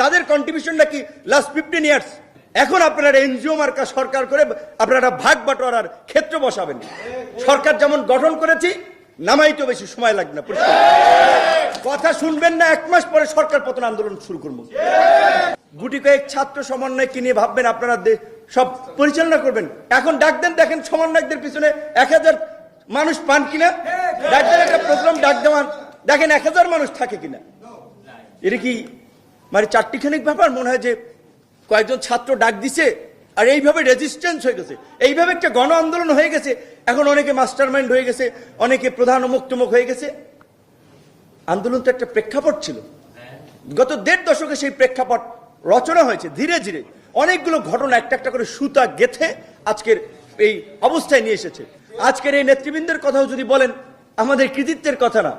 তাদের কন্ট্রিবিউশনটা কি last 15 years. এখন আপনারা এনজিও মার্কা সরকার করে আপনারা ভাগ বাটোয়ারার ক্ষেত্র বসাবেন। সরকার যেমন গঠন করেছি নামাইতে বেশি সময় লাগবে না। কথা শুনবেন না, 1 মাস পরে সরকার পতন আন্দোলন শুরু করবো। গুটি কয়েক ছাত্র সমন্বয়কে নিয়ে ভাববেন আপনারা সব পরিচালনা করবেন। এখন ডাক দেন, দেখেন সমন্বয়কদের পিছনে 1000 মানুষ পান কিনা। ডাক দেন একটা প্রোগ্রাম, ডাক দেওয়ান, দেখেন 1000 মানুষ থাকে কিনা। এটা কি মানে চারটিখানিক ব্যাপার? মনে হয় যে কয়েকজন ছাত্র ডাক দিছে আর এইভাবে রেজিস্ট্যান্স হয়ে গেছে, এইভাবে একটা গণ আন্দোলন হয়ে গেছে। এখন অনেকে মাস্টার মাইন্ড হয়ে গেছে, অনেকে প্রধান মুক্তমুখ হয়ে গেছে। আন্দোলন তো একটা প্রেক্ষাপট ছিল, গত 1.5 দশকে সেই প্রেক্ষাপট রচনা হয়েছে। ধীরে ধীরে অনেকগুলো ঘটনা একটা একটা করে সুতা গেথে আজকের এই অবস্থায় নিয়ে এসেছে। আজকের এই নেতৃবৃন্দের কথাও যদি বলেন, আমাদের কৃতিত্বের কথা না,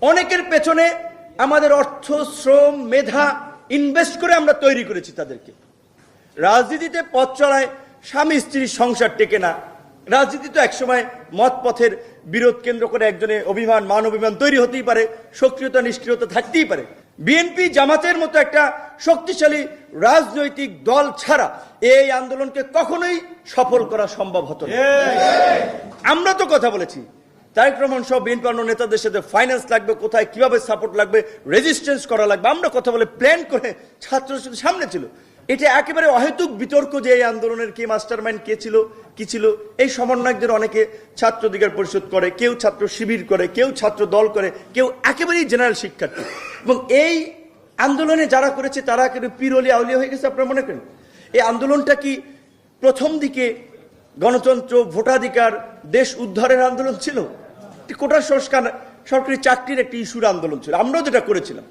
অনেকের পেছনে আমাদের অর্থ, শ্রম, মেধা ইনভেস্ট করে আমরা তৈরি করেছি তাদেরকে। রাজনীতিতে পথ চলায় স্বামী স্ত্রীর সংসার টেকে না। রাজনীতি তো একসময় মত পথের বিরোধ কেন্দ্র করে একজনে অভিমান, মান অভিমান তৈরি হতেই পারে, সক্রিয়তা নিষ্ক্রিয়তা থাকতেই পারে। বিএনপি জামাতের মতো একটা শক্তিশালী রাজনৈতিক দল ছাড়া এই আন্দোলনকে কখনোই সফল করা সম্ভব হতো না। আমরা তো কথা বলেছি, তারেক রহমান সহ বিএনপি অন্য নেতাদের সাথে ফাইন্যান্স লাগবে, কোথায় কিভাবে সাপোর্ট লাগবে, রেজিস্ট্যান্স করা লাগবে, আমরা কথা বলে প্ল্যান করে ছাত্রদের সামনে ছিল। এটা একেবারে অহেতুক বিতর্ক যে এই আন্দোলনের কে মাস্টার মাইন্ড, কে ছিল কি ছিল। এই সমন্বয়কদের অনেকে ছাত্র অধিকার পরিষদ করে, কেউ ছাত্র শিবির করে, কেউ ছাত্র দল করে, কেউ একেবারেই জেনারেল শিক্ষার্থী। এবং এই আন্দোলনে যারা করেছে তারা একেবারে পীরলি আউলিয়া হয়ে গেছে। আপনারা মনে করেন এই আন্দোলনটা কি প্রথম দিকে গণতন্ত্র, ভোটাধিকার, দেশ উদ্ধারের আন্দোলন ছিল? কোটা সংস্কার, সরকারি চাকরির একটি ইস্যুর আন্দোলন ছিল। আমরাও যেটা করেছিলাম,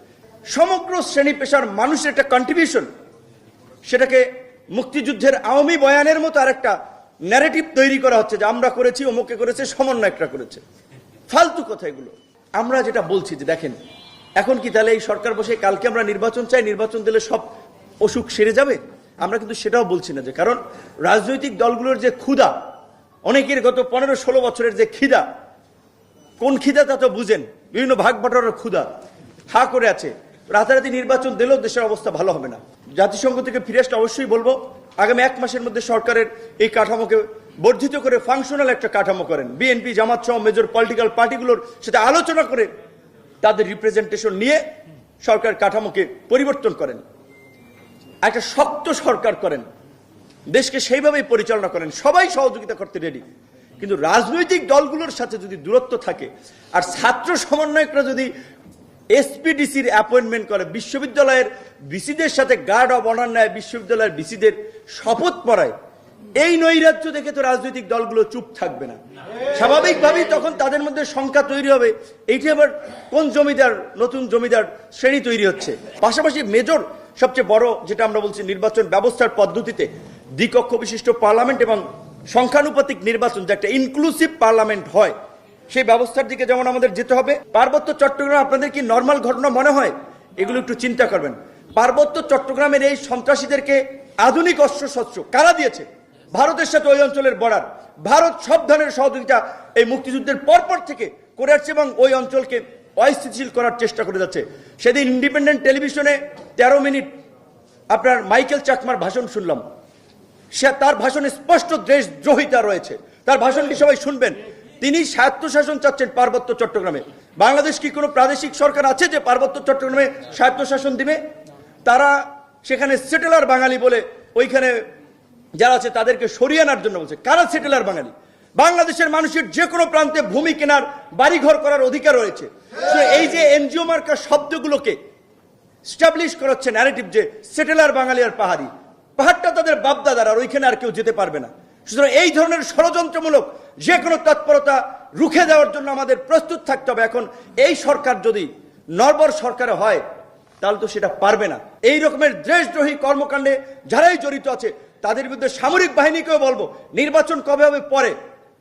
সমগ্র শ্রেণী পেশার মানুষের একটা কন্ট্রিবিউশন, সেটাকে মুক্তিযুদ্ধের আওয়ামী বয়ানের মতো আরেকটা ন্যারেটিভ তৈরি করা হচ্ছে যে আমরা করেছি, অমুকে করেছে, সমন্বয়করা করেছে। ফালতু কথা এগুলো। আমরা যেটা বলছি যে দেখেন, এখন কি তাহলে এই সরকার বসে কালকে আমরা নির্বাচন চাই, নির্বাচন দিলে সব অসুখ সেরে যাবে? আমরা কিন্তু সেটাও বলছি না। যে কারণ রাজনৈতিক দলগুলোর যে ক্ষুধা, অনেকের গত 15-16 বছরের যে খিদা, কোন খিদা তা তো বুঝেন, বিভিন্ন ভাগ বাটোয়ারার ক্ষুধা হা করে আছে। রাতারাতি নির্বাচন দিলেও দেশের অবস্থা ভালো হবে না। জাতিসংঘ থেকে ফিরে আসলে অবশ্যই বলবো, আগামী 1 মাসের মধ্যে সরকারের এই কাঠামোকে বর্ধিত করে ফাংশনাল একটা কাঠামো করেন। বিএনপি, জামাত সহ মেজর পলিটিক্যাল পার্টিগুলোর সাথে আলোচনা করে তাদের রিপ্রেজেন্টেশন নিয়ে সরকার কাঠামোকে পরিবর্তন করেন, একটা শক্ত সরকার করেন, দেশকে সেইভাবেই পরিচালনা করেন। সবাই সহযোগিতা করতে রেডি। কিন্তু রাজনৈতিক দলগুলোর সাথে যদি দূরত্ব থাকে আর ছাত্র সমন্বয়করা যদি এসপিডিসির অ্যাপয়েন্টমেন্ট করে, বিশ্ববিদ্যালয়ের ভিসিদের সাথে গার্ড অব অনার নেয়, বিশ্ববিদ্যালয়ের ভিসিদের শপথ পড়ায়, এই নৈরাজ্য দেখে তো রাজনৈতিক দলগুলো চুপ থাকবে না। স্বাভাবিকভাবেই তখন তাদের মধ্যে সংখ্যা তৈরি হবে, এইটি আবার কোন জমিদার, নতুন জমিদার শ্রেণী তৈরি হচ্ছে। পাশাপাশি মেজর সবচেয়ে বড় যেটা আমরা বলছি, নির্বাচন ব্যবস্থার পদ্ধতিতে দ্বিকক্ষ বিশিষ্ট পার্লামেন্ট এবং সংখ্যানুপাতিক নির্বাচন, যে একটা ইনক্লুসিভ পার্লামেন্ট হয়, সেই ব্যবস্থার দিকে যেমন আমাদের যেতে হবে। পার্বত্য চট্টগ্রাম আপনাদের কি নর্মাল ঘটনা মনে হয়? এগুলো একটু চিন্তা করবেন। পার্বত্য চট্টগ্রামের এই সন্ত্রাসীদেরকে আধুনিক অস্ত্রশস্ত্র কারা দিয়েছে? ভারতের সাথে ওই অঞ্চলের বর্ডার। ভারত সব ধরনের সহযোগিতা এই মুক্তিযুদ্ধের পরপর থেকে করে আসছে এবং ওই অঞ্চলকে অস্থিতিশীল করার চেষ্টা করে যাচ্ছে। সেদিন ইন্ডিপেন্ডেন্ট টেলিভিশনে 13 মিনিট আপনার মাইকেল চাকমার ভাষণ শুনলাম। সে তার ভাষণে স্পষ্ট দেশদ্রোহিতা রয়েছে। তার ভাষণটি সবাই শুনবেন। তিনি স্বায়ত্তশাসন চাচ্ছেন পার্বত্য চট্টগ্রামে। বাংলাদেশ কি কোনো প্রাদেশিক সরকার আছে যে পার্বত্য চট্টগ্রামে স্বায়ত্তশাসন দিবে? তারা সেখানে সেটেলার বাঙালি বলে ওইখানে যারা আছে তাদেরকে সরিয়ে আনার জন্য বলছে। কারা সেটেলার বাঙালি? বাংলাদেশের মানুষের যে কোনো প্রান্তে ভূমি কেনার, বাড়িঘর করার অধিকার রয়েছে। এই যে এনজিও মার্কা শব্দগুলোকে স্টাবলিশ করাচ্ছে ন্যারেটিভ যে সেটেলার বাঙালি আর পাহাড়ি, পাহাড়টা তাদের বাপদাদার, আর ওইখানে আর কেউ যেতে পারবে না। সুতরাং এই ধরনের ষড়যন্ত্রমূলক যে কোনো তৎপরতা রুখে দেওয়ার জন্য আমাদের প্রস্তুত থাকতে হবে। এখন এই সরকার যদি নরবর সরকারে হয় তাহলে তো সেটা পারবে না। এই রকমের দেশদ্রোহী কর্মকাণ্ডে যারাই জড়িত আছে তাদের বিরুদ্ধে সামরিক বাহিনীকেও বলবো, নির্বাচন কবে হবে পরে,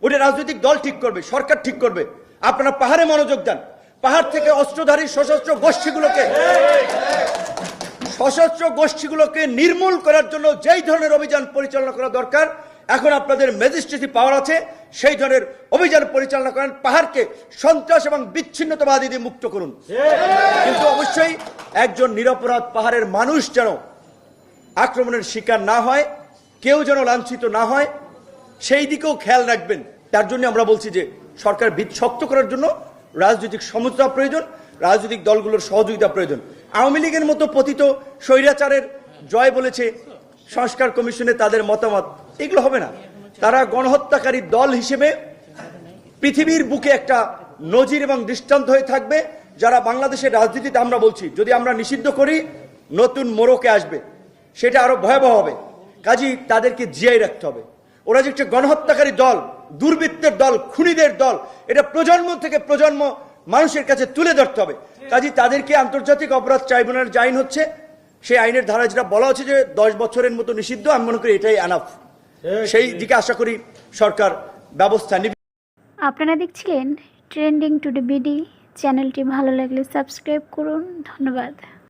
ওটা রাজনৈতিক দল ঠিক করবে, সরকার ঠিক করবে। আপনারা পাহাড়ে মনোযোগ দেন। পাহাড় থেকে অস্ত্রধারী সশস্ত্র গোষ্ঠীগুলোকে নির্মূল করার জন্য যেই ধরনের অভিযান পরিচালনা করা দরকার, এখন আপনাদের ম্যাজিস্ট্রেসি পাওয়ার আছে, সেই ধরনের অভিযান পরিচালনা করেন, পাহাড়কে সন্ত্রাস এবং বিচ্ছিন্নতাবাদী দিয়ে মুক্ত করুন। কিন্তু অবশ্যই একজন নিরপরাধ পাহাড়ের মানুষ যেন আক্রমণের শিকার না হয়, কেউ যেন লাঞ্ছিত না হয়, সেই দিকেও খেয়াল রাখবেন। তার জন্য আমরা বলছি যে সরকার ভিত শক্ত করার জন্য রাজনৈতিক সমঝোতা প্রয়োজন, রাজনৈতিক দলগুলোর সহযোগিতা প্রয়োজন। আওয়ামী লীগের মতো পতিত স্বৈরাচারের জয় বলেছে সংস্কার কমিশনে তাদের মতামত, এগুলো হবে না। তারা গণহত্যাকারী দল হিসেবে পৃথিবীর বুকে একটা নজির এবং দৃষ্টান্ত হয়ে থাকবে, যারা বাংলাদেশের রাজনীতিতে আমরা বলছি যদি আমরা নিষিদ্ধ করি নতুন মোড়কে আসবে, সেটা আরো ভয়াবহ হবে। কাজেই তাদেরকে জিয়াই রাখতে হবে। ওরা যে একটা গণহত্যাকারী দল, দুর্বৃত্তের দল, খুনিদের দল, এটা প্রজন্ম থেকে প্রজন্ম মানুষের কাছে তুলে ধরতে হবে। কাজেই তাদেরকে আন্তর্জাতিক অপরাধ ট্রাইব্যুনাল যে আইন হচ্ছে, সেই আইনের ধারা যেটা বলা হচ্ছে যে 10 বছরের মতো নিষিদ্ধ, আমি মনে করি এটাই আনাফ। সেই দিকে আশা করি সরকার ব্যবস্থা নেবে। আপনারা দেখছিলেন ট্রেন্ডিং টুডে বিডি। চ্যানেলটি ভালো লাগলে সাবস্ক্রাইব করুন। ধন্যবাদ।